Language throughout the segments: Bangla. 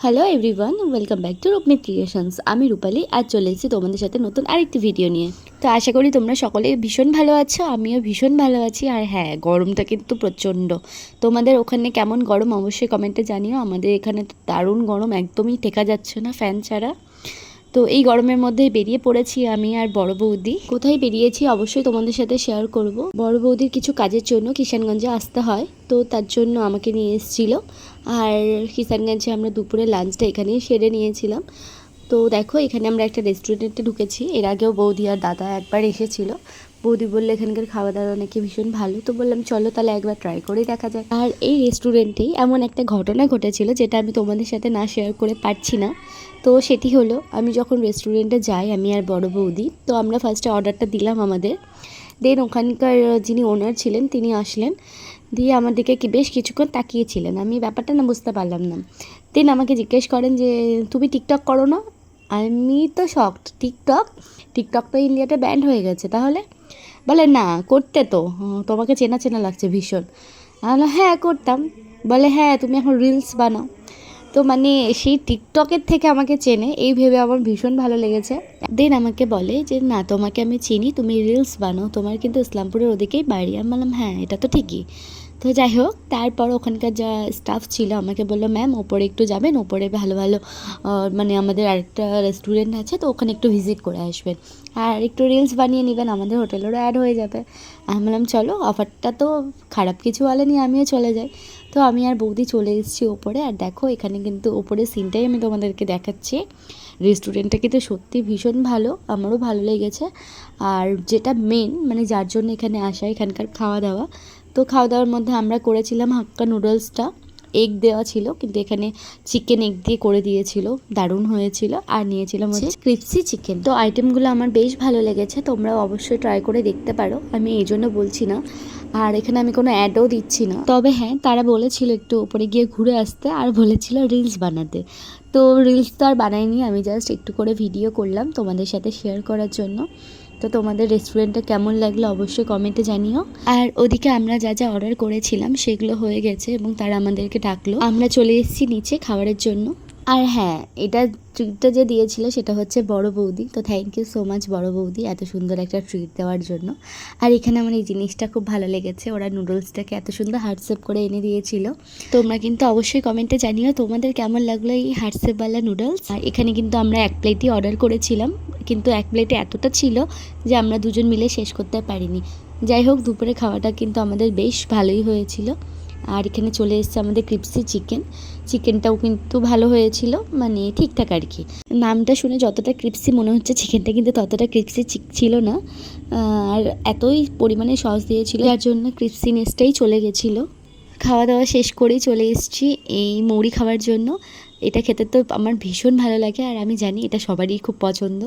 Hello everyone, welcome back to Roopmit creations. আমি রূপালি, আজ চলে এসেছি তোমাদের সাথে নতুন আরেকটি ভিডিও নিয়ে। তো আশা করি তোমরা সকলে ভীষণ ভালো আছো, আমিও ভীষণ ভালো আছি। আর হ্যাঁ, গরমটা কিন্তু প্রচণ্ড। তোমাদের ওখানে কেমন গরম অবশ্যই কমেন্টে জানিও। আমাদের এখানে তো দারুণ গরম, একদমই টেকা যাচ্ছে না ফ্যান ছাড়া। তো এই গরমের মধ্যে বেরিয়ে পড়েছি আমি আর বড় বৌদি। কোথায় বেরিয়েছি অবশ্যই তোমাদের সাথে শেয়ার করব। বড় বৌদির কিছু কাজের জন্য কিষানগঞ্জে আসতে হয়, তো তার জন্য আমাকে নিয়ে এসেছিল। আর কিষানগঞ্জে আমরা দুপুরে লাঞ্চটা এখানেই সেরে নিয়েছিলাম। তো দেখো, এখানে আমরা একটা রেস্টুরেন্টে ঢুকেছি। এর আগেও বৌদি আর দাদা একবার এসেছিল। বৌদি বললে এখানকার খাওয়া দাওয়া নাকি ভীষণ ভালো, তো বললাম চলো তাহলে একবার ট্রাই করেই দেখা যায়। আর এই রেস্টুরেন্টেই এমন একটা ঘটনা ঘটেছিল যেটা আমি তোমাদের সাথে না শেয়ার করে পারছি না। তো সেটি হলো, আমি যখন রেস্টুরেন্টে যাই, আমি আর বড় বৌদি, তো আমরা ফার্স্টে অর্ডারটা দিলাম আমাদের। দেন ওখানকার যিনি ওনার ছিলেন তিনি আসলেন, দিয়ে আমার দিকে বেশ কিছুক্ষণ তাকিয়েছিলেন। আমি ব্যাপারটা না বুঝতে পারলাম না। দেন আমাকে জিজ্ঞেস করেন যে তুমি টিকটক করো না? আমি তো শকড। টিকটক তো ইন্ডিয়াতে ব্যান্ড হয়ে গেছে, তাহলে? বলে না, করতে তো, তোমাকে চেনা চেনা লাগছে ভীষণ। আমি বললাম হ্যাঁ করতাম। বলে হ্যাঁ, তুমি এখন রিলস বানাও। তো মানে সেই টিকটকের থেকে আমাকে চেনে, এই ভেবে আমার ভীষণ ভালো লেগেছে। দেন আমাকে বলে যে না, তোমাকে আমি চিনি, তুমি রিলস বানাও, তোমার কিন্তু ইসলামপুরের ওদিকেই বাড়ি। আমি বললাম হ্যাঁ, এটা তো ঠিকই। তো যাই হোক, তারপর ওখানকার যা স্টাফ ছিল আমাকে বললো ম্যাম ওপরে একটু যাবেন, ওপরে ভালো ভালো মানে আমাদের আরেকটা রেস্টুরেন্ট আছে, তো ওখানে একটু ভিজিট করে আসবেন আর একটু রিলস বানিয়ে নেবেন, আমাদের হোটেলেরও অ্যাড হয়ে যাবে। আমি বললাম চলো, অফারটা তো খারাপ কিছু বলেনি, আমিও চলে যাই। তো আমি আর বৌদি চলে এসেছি ওপরে। আর দেখো, এখানে কিন্তু ওপরের সিনটাই আমি তোমাদেরকে দেখাচ্ছি। রেস্টুরেন্টটা কিন্তু সত্যি ভীষণ ভালো, আমারও ভালো লেগেছে। আর যেটা মেন, মানে যার জন্য এখানে আসা, এখানকার খাওয়া দাওয়া। তো খাওয়া দাওয়ার মধ্যে আমরা করেছিলাম হাক্কা নুডলসটা, এগ দেওয়া ছিল, কিন্তু এখানে চিকেন এগ দিয়ে করে দিয়েছিল, দারুণ হয়েছিল। আর নিয়েছিলাম হচ্ছে ক্রিপসি চিকেন। তো আইটেমগুলো আমার বেশ ভালো লেগেছে, তোমরাও অবশ্যই ট্রাই করে দেখতে পারো, আমি এই জন্য বলছি না। আর এখানে আমি কোনো অ্যাডও দিচ্ছি না, তবে হ্যাঁ, তারা বলেছিল একটু উপরে গিয়ে ঘুরে আসতে, আর বলেছিল রিলস বানাতে। তো রিলস তো আর বানাইনি, আমি জাস্ট একটু করে ভিডিও করলাম তোমাদের সাথে শেয়ার করার জন্য। তো তোমাদের রেস্টুরেন্টটা কেমন লাগলো অবশ্যই কমেন্টে জানিও। আর ওদিকে আমরা যা যা অর্ডার করেছিলাম সেগুলো হয়ে গেছে এবং তারা আমাদেরকে ডাকলো, আমরা চলে এসেছি নিচে খাবারের জন্য। আর হ্যাঁ, এটা ট্রিটটা যে দিয়েছিল সেটা হচ্ছে বড় বৌদি। তো থ্যাংক ইউ সো মাচ বড় বৌদি, এত সুন্দর একটা ট্রিট দেওয়ার জন্য। আর এখানে আমার এই জিনিসটা খুব ভালো লেগেছে, ওরা নুডলসটাকে এত সুন্দর হার্ট শেপ করে এনে দিয়েছিল। তোমরা কিন্তু অবশ্যই কমেন্টে জানিও তোমাদের কেমন লাগলো এই হার্ট শেপওয়ালা নুডলস। আর এখানে কিন্তু আমরা এক প্লেটই অর্ডার করেছিলাম, কিন্তু এক প্লেটে এতটা ছিল যে আমরা দুজন মিলে শেষ করতে পারিনি। যাই হোক, দুপুরে খাওয়াটা কিন্তু আমাদের বেশ ভালোই হয়েছিল। আর এখানে চলে এসেছে আমাদের ক্রিপসি চিকেনটাও কিন্তু ভালো হয়েছিল, মানে ঠিকঠাক আর কি। নামটা শুনে যতটা ক্রিপসি মনে হচ্ছে, চিকেনটা কিন্তু ততটা ক্রিপসি ছিল না। আর এতই পরিমাণে সস দিয়েছিল যার জন্য ক্রিপসিনেসটাই চলে গেছিলো। খাওয়া দাওয়া শেষ করেই চলে এসেছি এই মুড়ি খাওয়ার জন্য। এটা খেতে তো আমার ভীষণ ভালো লাগে, আর আমি জানি এটা সবারই খুব পছন্দ।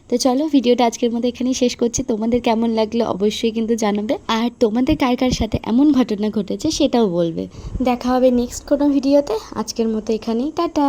তো চলো, ভিডিওটা আজকের মতো এখানেই শেষ করছি। তোমাদের কেমন লাগলো অবশ্যই কিন্তু জানাবে, আর তোমাদের কার কার সাথে এমন ঘটনা ঘটেছে সেটাও বলবে। দেখা হবে নেক্সট কোনো ভিডিওতে। আজকের মতো এখানেই, টাটা।